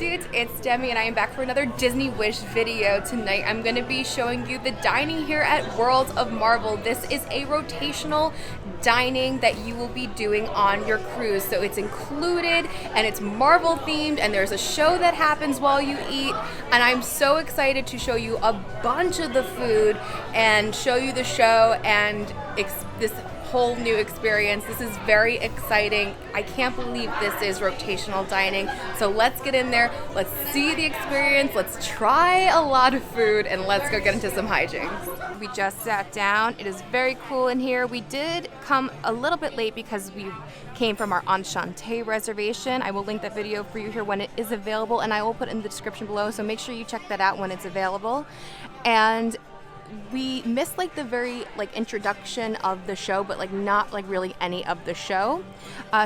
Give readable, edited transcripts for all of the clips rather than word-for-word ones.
dudes, it's Demi and I am back for another Disney Wish video. Tonight I'm going to be showing you the dining here at World of Marvel. This is a rotational dining that you will be doing on your cruise. So it's included and it's Marvel themed and there's a show that happens while you eat, and I'm so excited to show you a bunch of the food and show you the show and this whole new experience. This is very exciting. I can't believe this is rotational dining. So let's get in there, let's see the experience, let's try a lot of food, and let's go get into some hijinks. We just sat down. It is very cool in here. We did come a little bit late because we came from our Enchante reservation. I will link that video for you here when it is available, and I will put it in the description below, so make sure you check that out when it's available. And we missed like the very introduction of the show, but not really any of the show.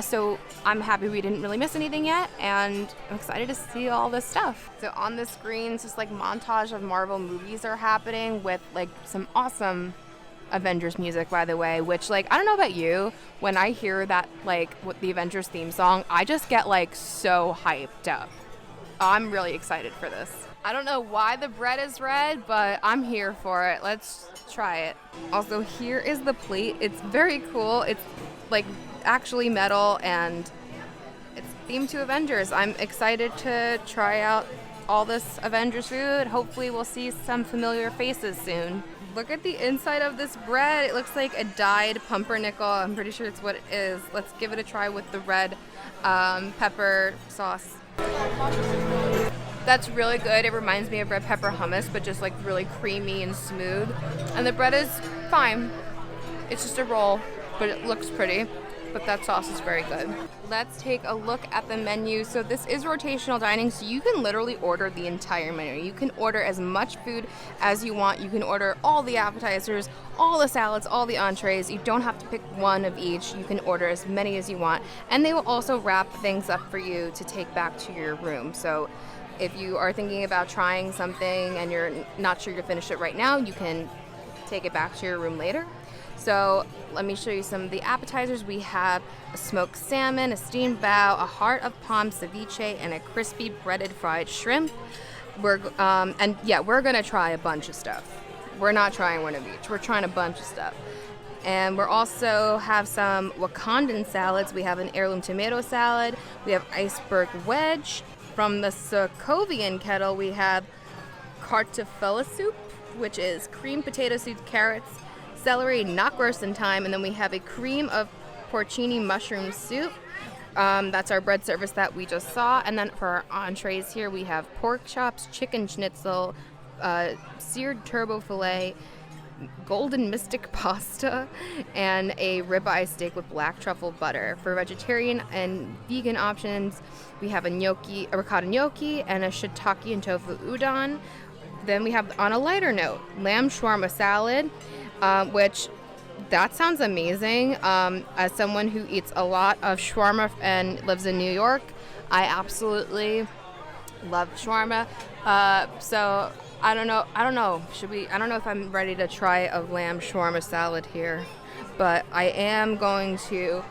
So I'm happy we didn't really miss anything yet, and I'm excited to see all this stuff. So on the screens, just montage of Marvel movies are happening with some awesome Avengers music, by the way, which I don't know about you, when I hear that with the Avengers theme song, I just get so hyped up. I'm really excited for this. I don't know why the bread is red, but I'm here for it. Let's try it. Also, here is the plate. It's very cool. It's actually metal and it's themed to Avengers. I'm excited to try out all this Avengers food. Hopefully we'll see some familiar faces soon. Look at the inside of this bread. It looks like a dyed pumpernickel. I'm pretty sure it's what it is. Let's give it a try with the red pepper sauce. That's really good. It reminds me of red pepper hummus, but just really creamy and smooth. And the bread is fine. It's just a roll, but it looks pretty. But that sauce is very good. Let's take a look at the menu. So this is rotational dining, so you can literally order the entire menu. You can order as much food as you want. You can order all the appetizers, all the salads, all the entrees. You don't have to pick one of each. You can order as many as you want. And they will also wrap things up for you to take back to your room. So if you are thinking about trying something and you're not sure you'll finish it right now, you can take it back to your room later. So let me show you some of the appetizers. We have a smoked salmon, a steamed bao, a heart of palm ceviche, and a crispy breaded fried shrimp. We're gonna try a bunch of stuff. We're not trying one of each. We're trying a bunch of stuff. And we're also have some Wakandan salads. We have an heirloom tomato salad. We have iceberg wedge. From the Sokovian kettle, we have kartoffel soup, which is cream potato soup, carrots, celery, not roast in thyme, and then we have a cream of porcini mushroom soup. That's our bread service that we just saw. And then for our entrees here, we have pork chops, chicken schnitzel, seared turbo fillet, golden mystic pasta, and a ribeye steak with black truffle butter. For vegetarian and vegan options, we have a ricotta gnocchi, and a shiitake and tofu udon. Then we have, on a lighter note, lamb shawarma salad, which that sounds amazing. As someone who eats a lot of shawarma and lives in New York, I absolutely love shawarma. So I don't know. I don't know if I'm ready to try a lamb shawarma salad here, but I am going to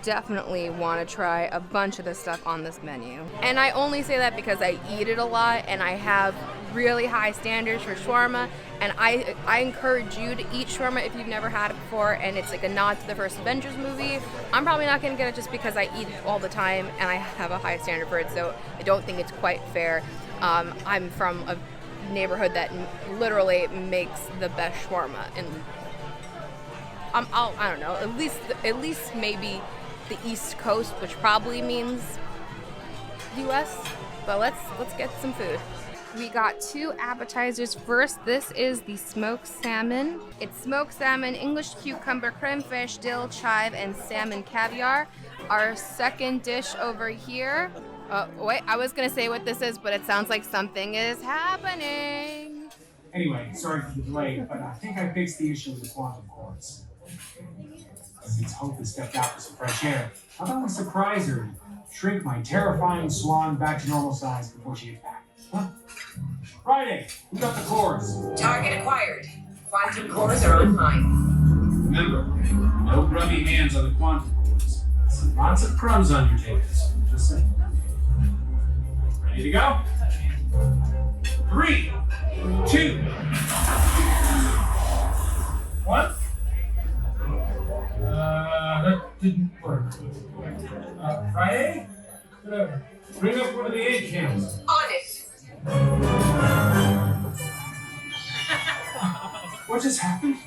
definitely want to try a bunch of the stuff on this menu. And I only say that because I eat it a lot and I have really high standards for shawarma, and I encourage you to eat shawarma if you've never had it before, and it's a nod to the first Avengers movie. I'm probably not going to get it just because I eat it all the time and I have a high standard for it, so I don't think it's quite fair. I'm from a neighborhood that literally makes the best shawarma, and I don't know, at least maybe the East Coast, which probably means US. But let's get some food. We got two appetizers. First, this is the smoked salmon. It's smoked salmon, English cucumber, creme fraiche, dill, chive, and salmon caviar. Our second dish over here. Wait, I was gonna say what this is, but it sounds like something is happening. Anyway, sorry for the delay, but I think I fixed the issue with the quantum quartz. Since Hope has stepped out for some fresh air, how about I surprise her and shrink my terrifying swan back to normal size before she gets back? Huh? Friday, who got the cores? Target acquired. Quantum cores are online. Remember, no grubby hands on the quantum cores. Lots of crumbs on your tables. Just saying. Ready? Ready to go? 3, 2, 1. That didn't work. Friday? Bring up one of the 8 cans. On it. What just happened?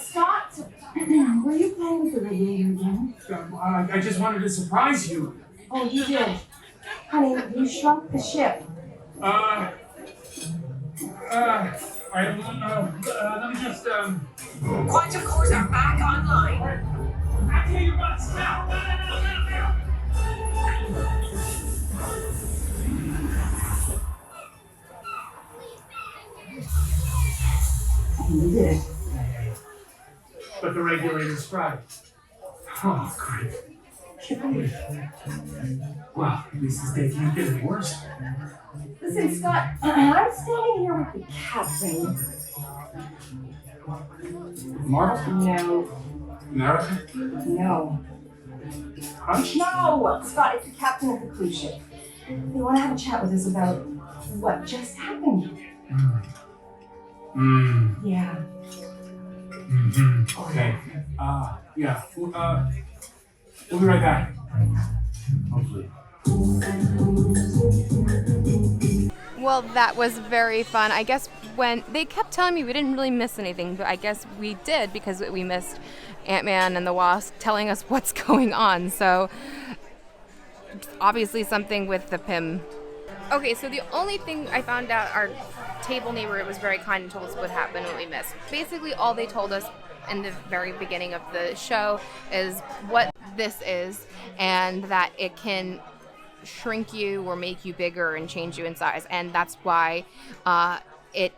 Scott, were you playing with the radiator again? I just wanted to surprise you. Oh, you did. Honey, you shrunk the ship. Alright, let me just, Quantum cores are back online. activate your butts now! Now! You did it. But the regulator's fried. Oh, great. Well, at least it's taking a bit of worse. Listen, Scott, I'm standing here with the captain. Marvel? No. America? No. Hunch? No! Scott, it's the captain of the cruise ship. They want to have a chat with us about what just happened. Yeah. Okay. Yeah. We'll be right back. Hopefully. Well, that was very fun. I guess when they kept telling me we didn't really miss anything, but I guess we did because we missed Ant-Man and the Wasp telling us what's going on. So obviously something with the PIM. Okay, so the only thing I found out, our table neighbor was very kind and told us what happened, what we missed. Basically, all they told us in the very beginning of the show is what this is and that it can shrink you or make you bigger and change you in size. And that's why it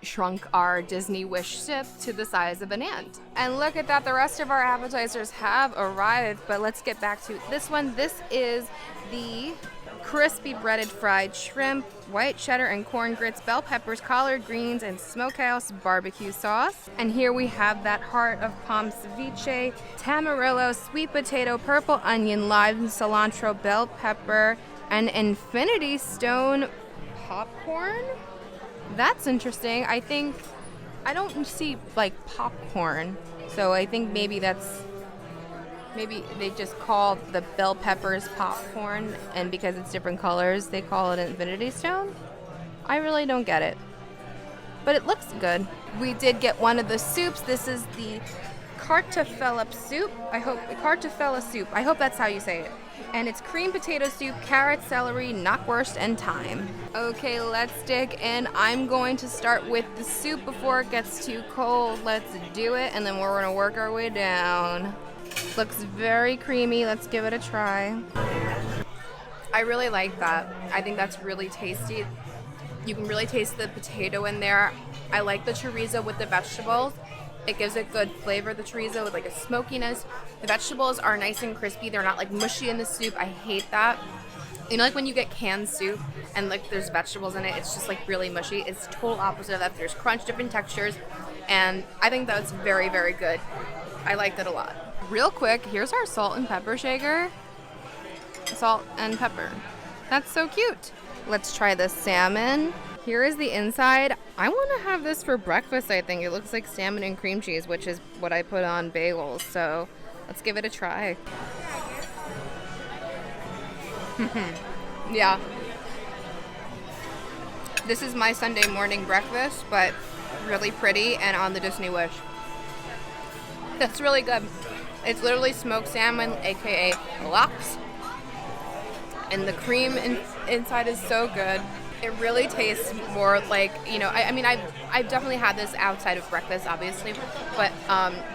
shrunk our Disney Wish ship to the size of an ant. And look at that, the rest of our appetizers have arrived, but let's get back to this one. This is the crispy breaded fried shrimp, white cheddar and corn grits, bell peppers, collard greens, and smokehouse barbecue sauce. And here we have that heart of palm ceviche, tamarillo, sweet potato, purple onion, lime, cilantro, bell pepper, and infinity stone popcorn. That's interesting. I don't see like popcorn, so I think maybe they just call the bell peppers popcorn, and because it's different colors, they call it infinity stone. I really don't get it, but it looks good. We did get one of the soups. This is the cartofella soup. I hope that's how you say it. And it's cream potato soup, carrot, celery, knockwurst, and thyme. Okay, let's dig in. I'm going to start with the soup before it gets too cold. Let's do it, and then we're gonna work our way down. Looks very creamy. Let's give it a try. I really like that. I think that's really tasty. You can really taste the potato in there. I like the chorizo with the vegetables. It gives it good flavor, the chorizo, with like a smokiness. The vegetables are nice and crispy. They're not like mushy in the soup. I hate that. You know, like when you get canned soup and like there's vegetables in it, it's just like really mushy. It's total opposite of that. There's crunch, different textures, and I think that's very, very good. I liked it a lot. Real quick, here's our salt and pepper shaker. Salt and pepper. That's so cute. Let's try the salmon. Here is the inside. I want to have this for breakfast, I think. It looks like salmon and cream cheese, which is what I put on bagels. So let's give it a try. Yeah. This is my Sunday morning breakfast, but really pretty and on the Disney Wish. That's really good. It's literally smoked salmon, aka lox. And the cream inside is so good. It really tastes more like, you know, I mean, I've definitely had this outside of breakfast, obviously, but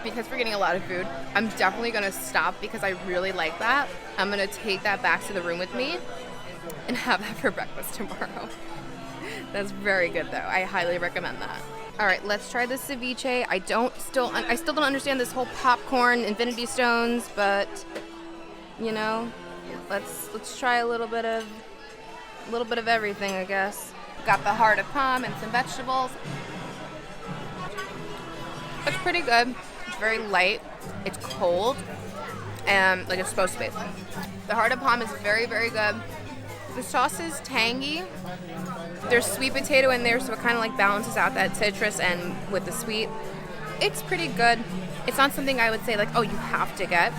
because we're getting a lot of food, I'm definitely going to stop because I really like that. I'm going to take that back to the room with me and have that for breakfast tomorrow. That's very good, though. I highly recommend that. All right, let's try the ceviche. I still don't understand this whole popcorn, infinity stones, but, you know, let's try a little bit of everything, I guess. Got the heart of palm and some vegetables. It's pretty good. It's very light. It's cold, and like it's supposed to be. The heart of palm is very, very good. The sauce is tangy. There's sweet potato in there, so it kind of like balances out that citrus and with the sweet. It's pretty good. It's not something I would say like, oh, you have to get,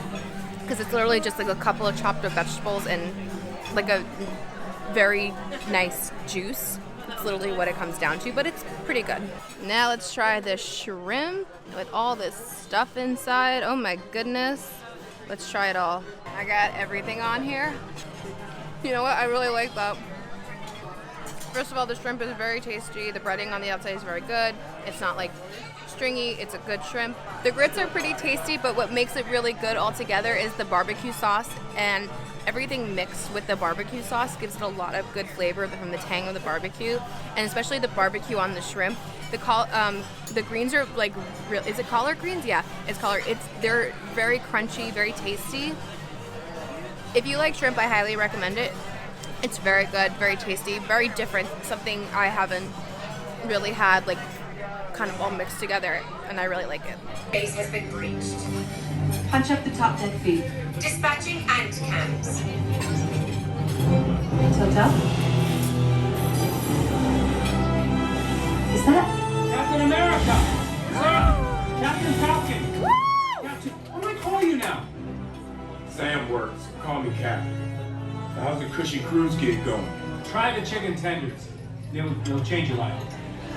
because it's literally just like a couple of chopped up vegetables and like a very nice juice. It's literally what it comes down to, but it's pretty good. Now let's try this shrimp with all this stuff inside. Oh my goodness. Let's try it all. I got everything on here. You know what? I really like that. First of all, the shrimp is very tasty. The breading on the outside is very good. It's not like stringy. It's a good shrimp. The grits are pretty tasty, but what makes it really good altogether is the barbecue sauce, and everything mixed with the barbecue sauce gives it a lot of good flavor from the tang of the barbecue, and especially the barbecue on the shrimp. The greens are like real. Is it collard greens? Yeah, it's collard. They're very crunchy, very tasty. If you like shrimp, I highly recommend it. It's very good, very tasty, very different. Something I haven't really had, like kind of all mixed together, and I really like it. Base has been breached. Punch up the top deck feed. Dispatching ant cams. Tilt up. Is that? Captain America! Captain Falcon! Captain, what do I call you now? Sam works. Call me Captain. How's the cushy cruise gig going? Try the chicken tenders. They'll change your life.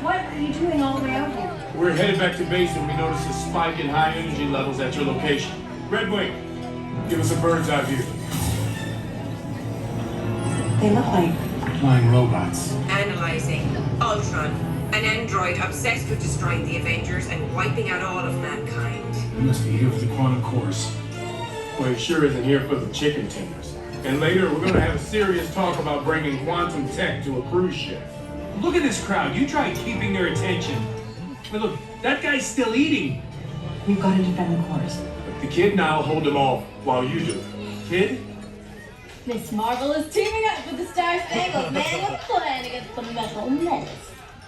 What are you doing all the way out here? We're headed back to base when we notice a spike in high energy levels at your location. Red Wing, give us a bird's eye view. They look like Flying robots. Analyzing. Ultron. An android obsessed with destroying the Avengers and wiping out all of mankind. You must be here for the quantum course. Well, he sure isn't here for the chicken tenders. And later, we're going to have a serious talk about bringing quantum tech to a cruise ship. Look at this crowd. You try keeping their attention. But look, that guy's still eating. we've got to defend the course. The kid and I'll hold them off while you do it. Kid? Miss Marvel is teaming up with the Star Spangled Man with a plan against the Metal Menace.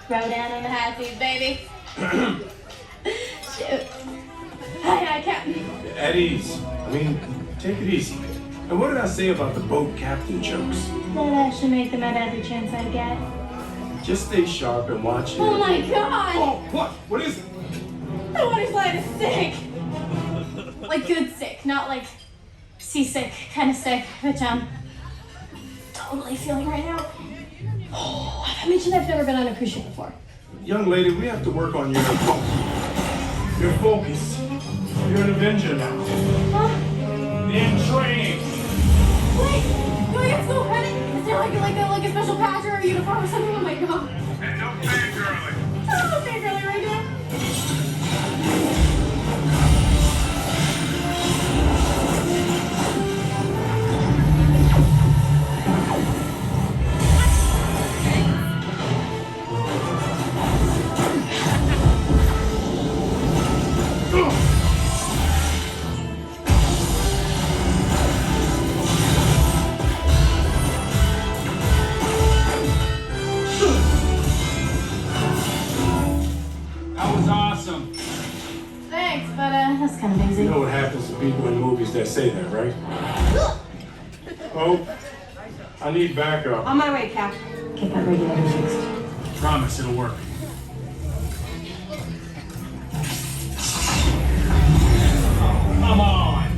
Throw down on the high seas, baby. Shoot. Hi, Captain. At ease. I mean, take it easy. And what did I say about the boat captain jokes? That I should make them at every chance I get. Just stay sharp and watch it. Oh my god! Oh, what? What is it? The one who's flying is sick! Like good sick, not like seasick kind of sick, which I'm totally feeling right now. Oh, I mentioned I've never been on a cruise ship before. Young lady, we have to work on your focus. You're an Avenger now. Huh? In training. Wait! Do I get school credit? Is there like a special badge or a uniform or something? Oh my god. And no fangirling. Oh, okay, girly right now. Thanks, but that's kind of You easy. know what happens to people in movies that say that, right? Oh, I need backup. On my way, Cap. Get that regulator fixed. Promise it'll work. Come on!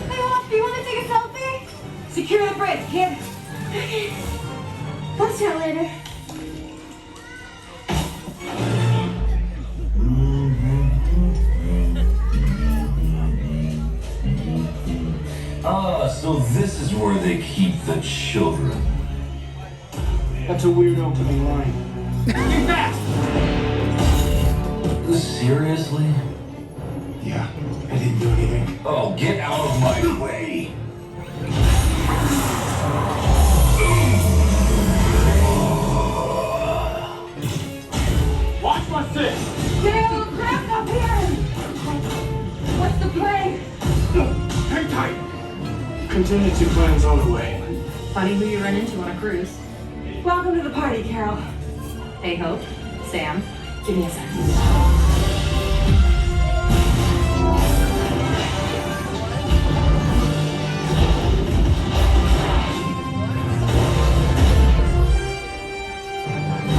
Hey, Wasp, do you want to take a selfie? Secure the bridge, kid. Okay. Let's chat later. Ah, so this is where they keep the children. That's a weird opening line. Be fast! Seriously? Yeah, I didn't do anything. Oh, get out of my way! Watch my six! Get a little cracked up here! What's the play? Hang tight. Contingency plans on the way. Funny who you run into on a cruise. Welcome to the party, Carol. Hey, Hope. Sam. Give me a sec.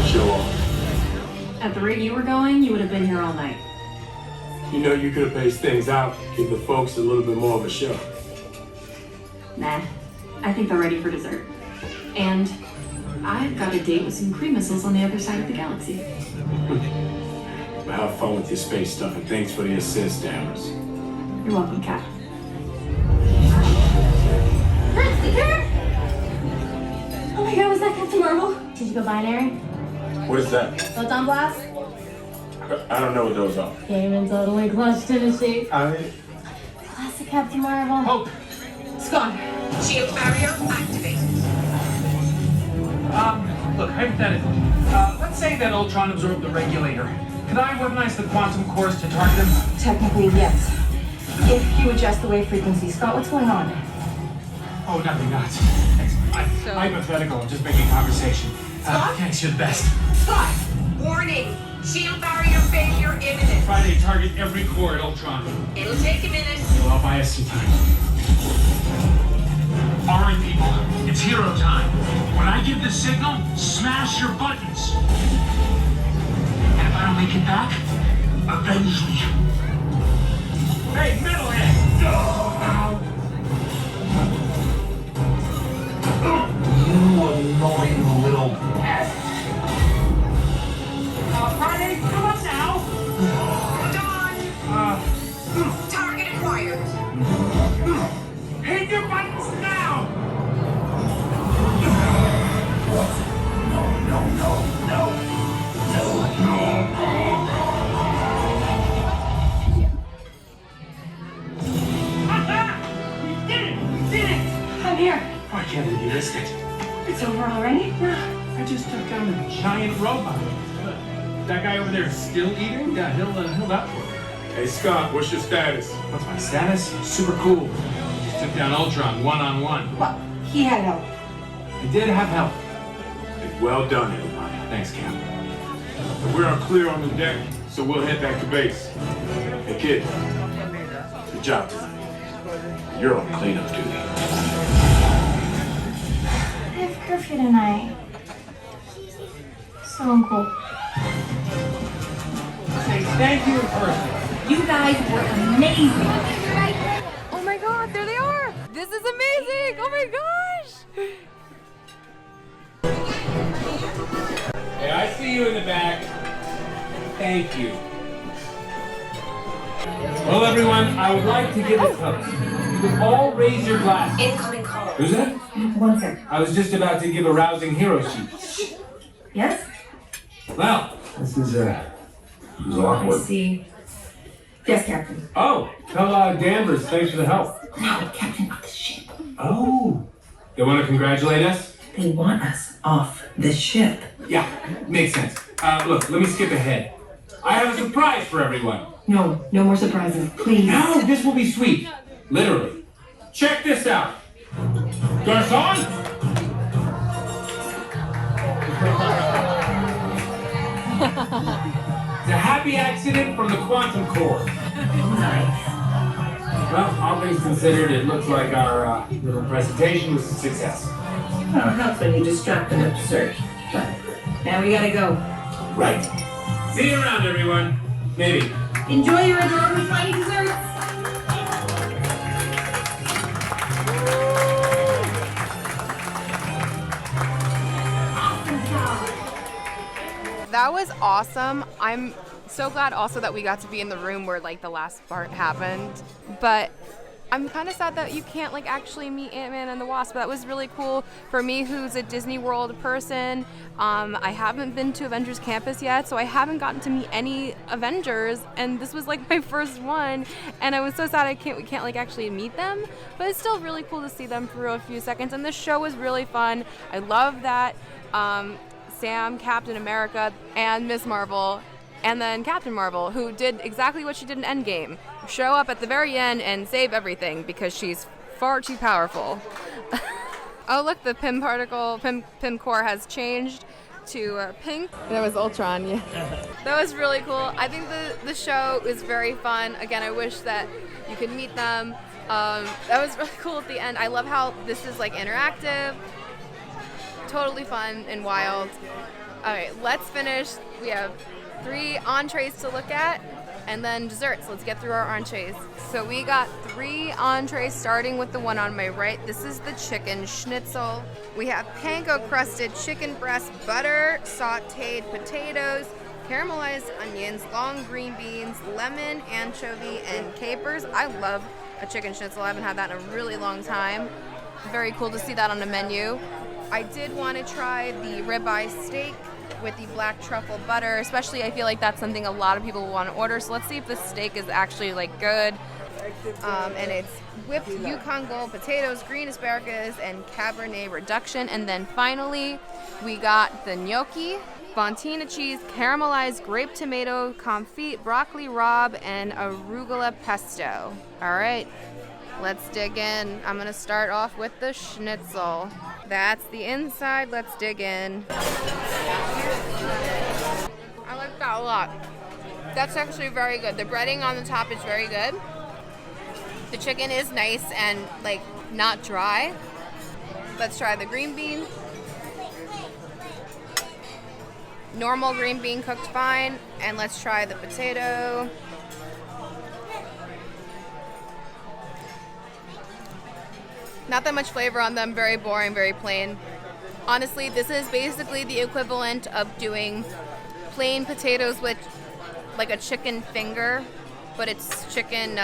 Show off. At the rate you were going, you would have been here all night. You know, you could have paced things out, give the folks a little bit more of a show. Nah. I think they're ready for dessert. And I've got a date with some Kree missiles on the other side of the galaxy. Well, have fun with your space stuff, and thanks for the assist, Dammers. You're welcome, Cap. Oh my god, was that Captain Marvel? Did you go binary? What is that? Photon blast? I don't know what those are. Came in totally clutch, didn't she? Classic Captain Marvel. Hope. It's gone. Shield barrier activated. Look, hypothetically, let's say that Ultron absorbed the regulator. Could I weaponize the quantum cores to target him? Technically, yes. If you adjust the wave frequency. Scott, what's going on? Oh, nothing, nuts. Hypothetical, I'm just making conversation. Thanks, you're the best. Scott! Warning! Shield barrier failure imminent. Friday, target every core at Ultron. It'll take a minute. Well, I'll buy us some time. All right, people, it's hero time. When I give the signal, smash your buttons. And if I don't make it back, avenge me. Hey, metalhead! You annoying little pest. Friday, come on now! Done! Target acquired. Hit your buttons now! We did it! I'm here. Oh, I can't believe you missed it. It's over already? I just took down a giant robot. That guy over there is still eating? Yeah, he'll out for it. Hey, Scott, what's your status? What's my status? Super cool. Just took down Ultron one-on-one. Well, he had help. I did have help. Hey, well done, everybody. Thanks, Cap. We're all clear on the deck, so we'll head back to base. Hey, kid. Good job tonight. You're on cleanup duty. I have curfew tonight. So uncool. Say thank you in person. You guys were amazing. Oh my god, there they are! This is amazing! Oh my gosh! Hey, I see you in the back. Thank you. Well, everyone, I would like to give a toast. You can all raise your glass. Incoming call. Who's that? 1 sec. I was just about to give a rousing hero sheet. Yes? Well, this is awkward. I see. Yes, Captain. Oh, tell Danvers, thanks for the help. No, Captain, off the ship. Oh. They want to congratulate us? They want us off the ship. Yeah, makes sense. Look, let me skip ahead. I have a surprise for everyone. No, no more surprises, please. No, this will be sweet. Literally. Check this out. Garçon? It's a happy accident from the quantum core. Nice. Well, all things considered, it looks like our little presentation was a success. Oh, not when you distract them with dessert. But now we gotta go. Right. See you around, everyone. Maybe. Enjoy your adorable tiny desserts. That was awesome. I'm so glad also that we got to be in the room where like the last part happened. But I'm kind of sad that you can't like actually meet Ant-Man and the Wasp. That was really cool for me, who's a Disney World person. I haven't been to Avengers Campus yet, so I haven't gotten to meet any Avengers, and this was like my first one. And I was so sad we can't like actually meet them. But it's still really cool to see them for a few seconds. And this show was really fun. I love that Sam, Captain America, and Miss Marvel, and then Captain Marvel, who did exactly what she did in Endgame. Show up at the very end and save everything because she's far too powerful. Oh look, the Pym core has changed. to Pink. That was Ultron, yeah. That was really cool. I think the show is very fun. Again, I wish that you could meet them. That was really cool at the end. I love how this is like interactive. Totally fun and wild. Alright, let's finish. We have 3 entrees to look at and then desserts. Let's get through our entrees. So we got 3 entrees, starting with the one on my right. This is the chicken schnitzel. We have panko crusted chicken breast, butter, sauteed potatoes, caramelized onions, long green beans, lemon, anchovy, and capers. I love a chicken schnitzel. I haven't had that in a really long time. Very cool to see that on the menu. I did want to try the ribeye steak with the black truffle butter, especially I feel like that's something a lot of people want to order. So let's see if the steak is actually like good. And it's whipped Yukon Gold potatoes, green asparagus, and Cabernet reduction. And then finally, we got the gnocchi, fontina cheese, caramelized grape tomato confit, broccoli rabe, and arugula pesto. All right, let's dig in. I'm gonna start off with the schnitzel. That's the inside. Let's dig in. I like that a lot. That's actually very good. The breading on the top is very good. The chicken is nice and like not dry. Let's try the green bean. Normal green bean cooked fine. And let's try the potato. Not that much flavor on them, very boring, very plain. Honestly, this is basically the equivalent of doing plain potatoes with like a chicken finger, but it's chicken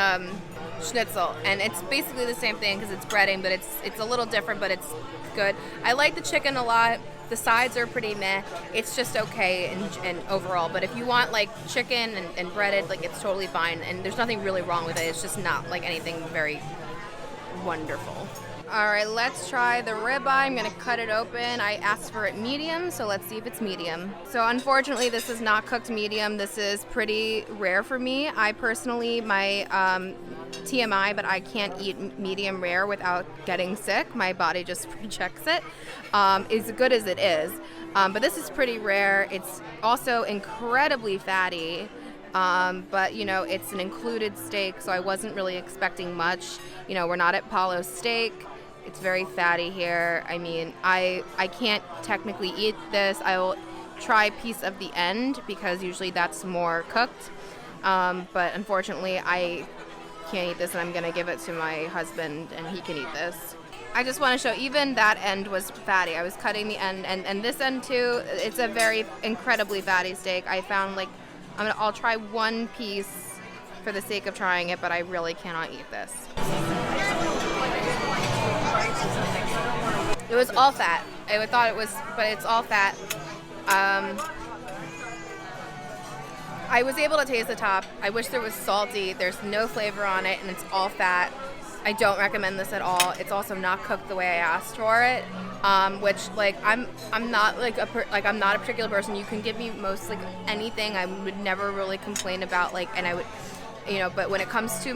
schnitzel. And it's basically the same thing because it's breading, but it's a little different, but it's good. I like the chicken a lot. The sides are pretty meh. It's just okay and overall. But if you want like chicken and breaded, like it's totally fine. And there's nothing really wrong with it. It's just not like anything very wonderful. All right, let's try the ribeye. I'm gonna cut it open. I asked for it medium, so let's see if it's medium. So unfortunately, this is not cooked medium. This is pretty rare for me. I personally, my TMI, but I can't eat medium rare without getting sick. My body just rejects it. As good as it is, but this is pretty rare. It's also incredibly fatty. But you know, it's an included steak, so I wasn't really expecting much. You know, we're not at Paulo's Steak. It's very fatty here. I mean, I can't technically eat this. I will try a piece of the end because usually that's more cooked. But unfortunately, I can't eat this, and I'm gonna give it to my husband, and he can eat this. I just want to show even that end was fatty. I was cutting the end, and this end too. It's a very incredibly fatty steak. I found like I'll try one piece for the sake of trying it, but I really cannot eat this. It was all fat. I thought it was, but it's all fat. I was able to taste the top. I wish there was salty. There's no flavor on it, and it's all fat. I don't recommend this at all. It's also not cooked the way I asked for it, which like I'm not like I'm not a particular person. You can give me most like anything. I would never really complain about like, and I would, you know. But when it comes to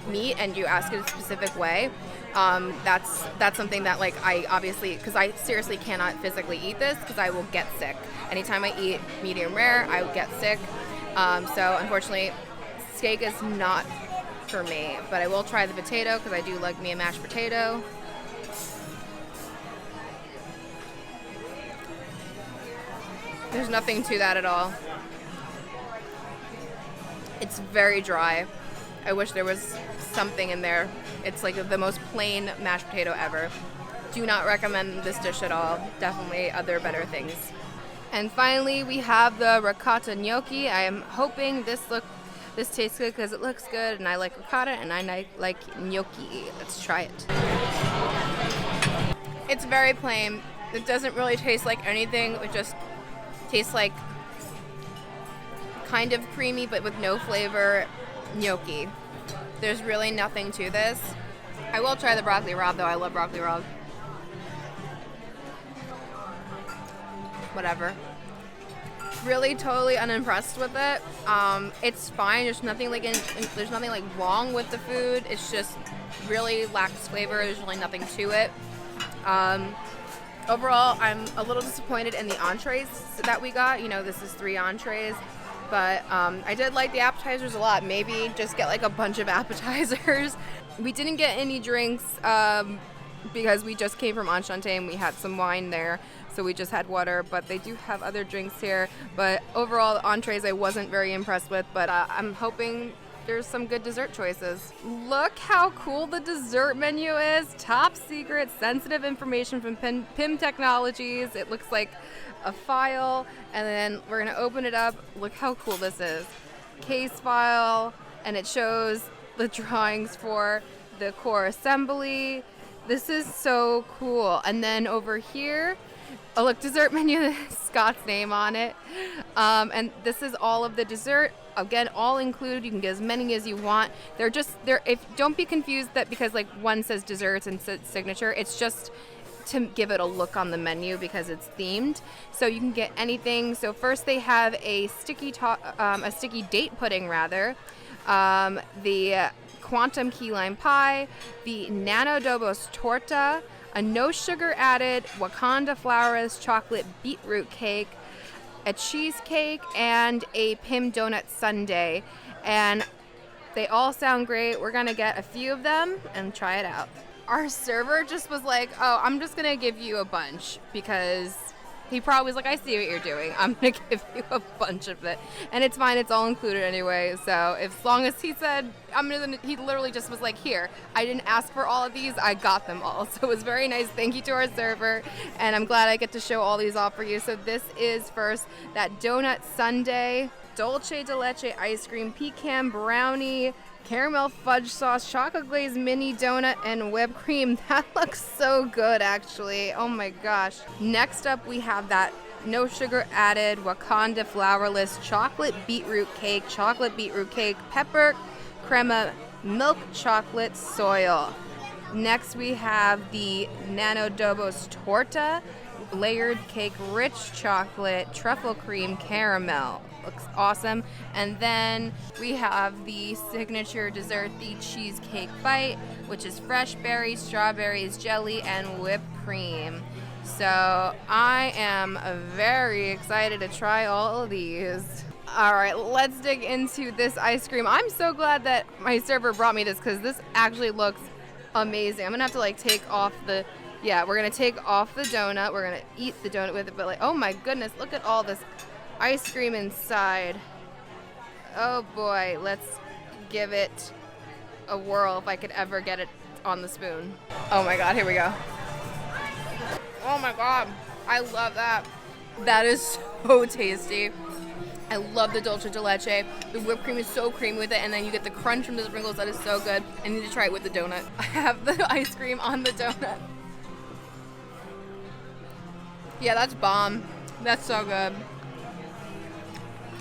meat and you ask it a specific way, that's something that like I obviously, because I seriously cannot physically eat this because I will get sick. Anytime I eat medium rare, I will get sick. So unfortunately, steak is not for me, but I will try the potato because I do like me a mashed potato. There's nothing to that at all. It's very dry. I wish there was something in there. It's like the most plain mashed potato ever. Do not recommend this dish at all. Definitely other better things. And finally, we have the ricotta gnocchi. I am hoping this tastes good because it looks good, and I like ricotta, and I like gnocchi. Let's try it. It's very plain. It doesn't really taste like anything. It just tastes like kind of creamy, but with no flavor gnocchi. There's really nothing to this. I will try the broccoli rabe, though. I love broccoli rabe. Whatever. Really totally unimpressed with it. It's fine. There's nothing like wrong with the food. It's just really lacks flavor. There's really nothing to it. Overall, I'm a little disappointed in the entrees that we got. You know, this is 3 entrees, but I did like the appetizers a lot. Maybe just get like a bunch of appetizers. We didn't get any drinks because we just came from Enchante and we had some wine there, so we just had water, but they do have other drinks here. But overall, the entrees I wasn't very impressed with, but I'm hoping there's some good dessert choices. Look how cool the dessert menu is. Top secret, sensitive information from PIM Technologies. It looks like a file, and then we're gonna open it up. Look how cool this is. Case file, and it shows the drawings for the core assembly. This is so cool. And then over here, oh look, dessert menu, Scott's name on it. And this is all of the dessert. Again, all included. You can get as many as you want. Don't be confused that because like one says desserts and says signature. It's just to give it a look on the menu because it's themed. So you can get anything. So first they have a sticky date pudding rather. The quantum key lime pie, the nano dobos torta, a no sugar added Wakanda Flowers chocolate beetroot cake, a cheesecake, and a Pim donut sundae. And they all sound great. We're gonna get a few of them and try it out. Our server just was like, oh, I'm just gonna give you a bunch because he probably was like, I see what you're doing. I'm gonna give you a bunch of it. And it's fine, it's all included anyway. So as long as he said, he literally just was like, here, I didn't ask for all of these, I got them all. So it was very nice. Thank you to our server. And I'm glad I get to show all these off for you. So this is first that donut sundae, dulce de leche ice cream, pecan brownie, caramel fudge sauce, chocolate glazed mini donut, and whipped cream. That looks so good, actually. Oh my gosh. Next up, we have that no sugar added Wakanda flourless chocolate beetroot cake, pepper crema, milk chocolate soil. Next, we have the nano dobos torta, layered cake, rich chocolate, truffle cream, caramel. Looks awesome. And then we have the signature dessert, the cheesecake bite, which is fresh berries, strawberries, jelly, and whipped cream. So I am very excited to try all of these. All right, let's dig into this ice cream. I'm so glad that my server brought me this because this actually looks amazing. I'm gonna have to like take off the, we're gonna take off the donut. We're gonna eat the donut with it, but like, oh my goodness, look at all this ice cream inside. Oh boy, let's give it a whirl if I could ever get it on the spoon. Oh my god, here we go. Oh my god, I love that. That is so tasty. I love the dulce de leche. The whipped cream is so creamy with it, and then you get the crunch from the sprinkles. That is so good. I need to try it with the donut. I have the ice cream on the donut. Yeah, that's bomb. That's so good.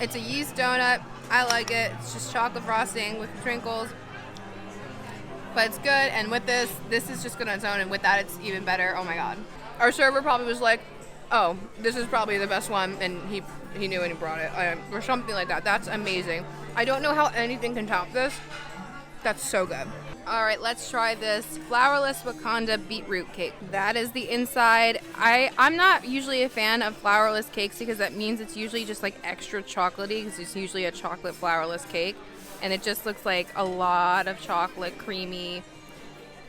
It's a yeast donut. I like it. It's just chocolate frosting with sprinkles. But it's good, and with this is just good on its own, and with that it's even better. Oh my god. Our server probably was like, oh, this is probably the best one, and he knew and he brought it, or something like that. That's amazing. I don't know how anything can top this. That's so good. All right, let's try this flourless Wakanda beetroot cake. That is the inside. I'm not usually a fan of flourless cakes because that means it's usually just like extra chocolatey because it's usually a chocolate flourless cake. And it just looks like a lot of chocolate, creamy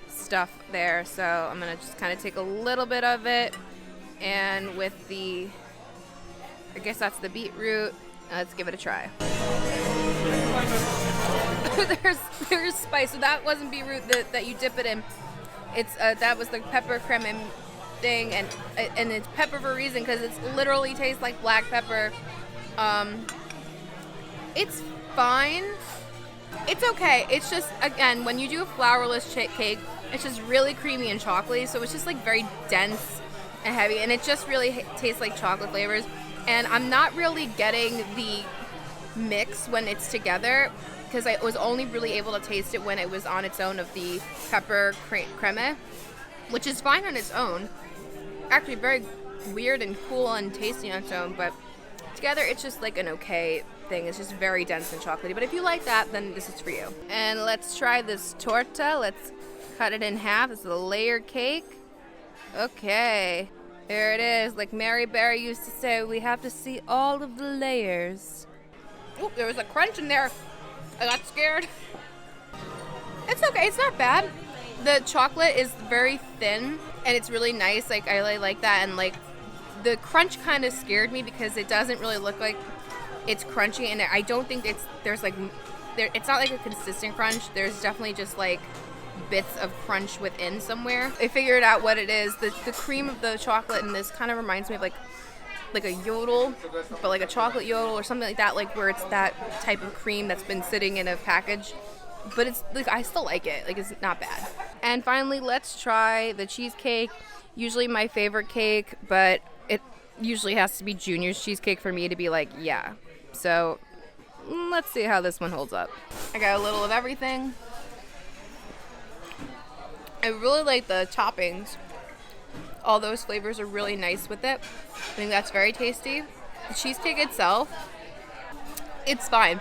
stuff there. So I'm gonna just kind of take a little bit of it. And with the, I guess that's the beetroot. Let's give it a try. there's spice. So that wasn't beetroot that you dip it in. It's that was the pepper crema thing, and it's pepper for a reason because it literally tastes like black pepper. It's fine. It's okay. It's just, again, when you do a flourless cake, it's just really creamy and chocolatey. So it's just like very dense and heavy, and it just really tastes like chocolate flavors. And I'm not really getting the mix when it's together because I was only really able to taste it when it was on its own of the pepper crema, which is fine on its own. Actually very weird and cool and tasty on its own, but together it's just like an okay thing. It's just very dense and chocolatey. But if you like that, then this is for you. And let's try this torta. Let's cut it in half. This is a layered cake. Okay. There it is. Like Mary Berry used to say, we have to see all of the layers. Oop, there was a crunch in there. I got scared. It's okay, it's not bad. The chocolate is very thin and it's really nice. Like I really like that, and like the crunch kind of scared me because it doesn't really look like it's crunchy, and I don't think it's not like a consistent crunch. There's definitely just like bits of crunch within somewhere. I figured out what it is. The cream of the chocolate in this kind of reminds me of like a yodel, but like a chocolate yodel or something like that, like where it's that type of cream that's been sitting in a package. But it's like, I still like it. Like, it's not bad. And finally, let's try the cheesecake. Usually my favorite cake, but it usually has to be Junior's cheesecake for me to be like, yeah. So let's see how this one holds up. I got a little of everything. I really like the toppings. All those flavors are really nice with it. I think that's very tasty. The cheesecake itself, it's fine.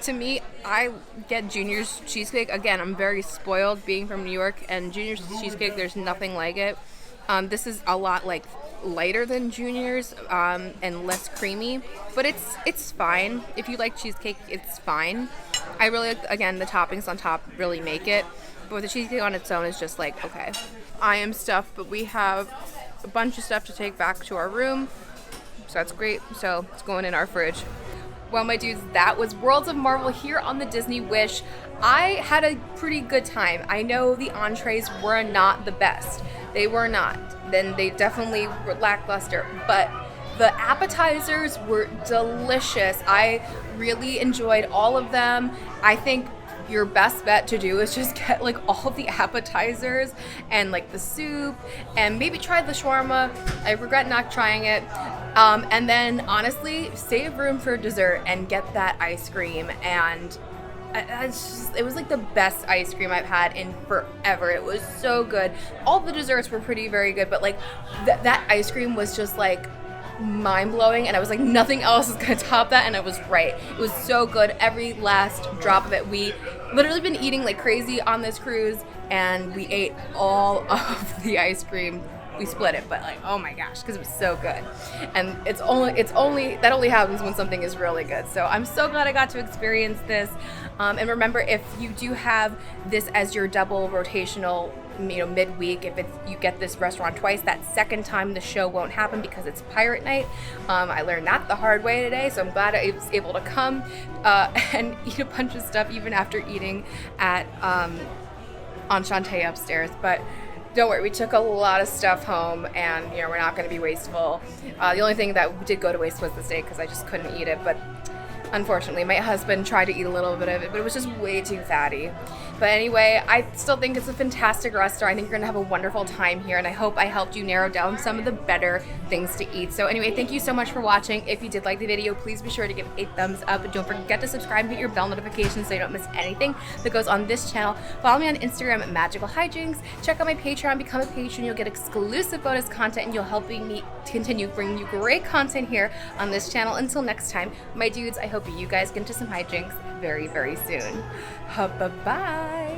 To me, I get Junior's cheesecake. Again, I'm very spoiled being from New York, and Junior's cheesecake, there's nothing like it. This is a lot like lighter than Junior's and less creamy, but it's fine. If you like cheesecake, it's fine. I really like, again, the toppings on top really make it, but the cheesecake on its own is just like, okay. I am stuffed, but we have a bunch of stuff to take back to our room, so that's great. So it's going in our fridge. Well, my dudes, that was Worlds of Marvel here on the Disney Wish. I had a pretty good time. I know the entrees were not the best. They were not. Then they definitely were lackluster, but the appetizers were delicious. I really enjoyed all of them. I think your best bet to do is just get like all of the appetizers and like the soup, and maybe try the shawarma. I regret not trying it. And then honestly, save room for dessert and get that ice cream. And it was like the best ice cream I've had in forever. It was so good. All the desserts were very good, but like that ice cream was just like mind-blowing, and I was like, nothing else is gonna top that, and I was right. It was so good, every last drop of it. We literally been eating like crazy on this cruise, and we ate all of the ice cream. We split it, but like, oh my gosh, because it was so good. And that only happens when something is really good. So I'm so glad I got to experience this. And remember, if you do have this as your double rotational, midweek, if you get this restaurant twice, that second time the show won't happen because it's pirate night. I learned that the hard way today, so I'm glad I was able to come and eat a bunch of stuff even after eating at Enchante upstairs. But don't worry, we took a lot of stuff home, and we're not going to be wasteful. The only thing that did go to waste was the steak, because I just couldn't eat it. But unfortunately, my husband tried to eat a little bit of it, but it was just way too fatty. But anyway, I still think it's a fantastic restaurant. I think you're going to have a wonderful time here, and I hope I helped you narrow down some of the better things to eat. So anyway, thank you so much for watching. If you did like the video, please be sure to give it a thumbs up, and don't forget to subscribe and hit your bell notifications so you don't miss anything that goes on this channel. Follow me on Instagram at Magical Hijinx. Check out my Patreon, become a patron. You'll get exclusive bonus content, and you'll help me continue bringing you great content here on this channel. Until next time, my dudes, I hope you guys get into some hijinks very, very soon. Bye-bye.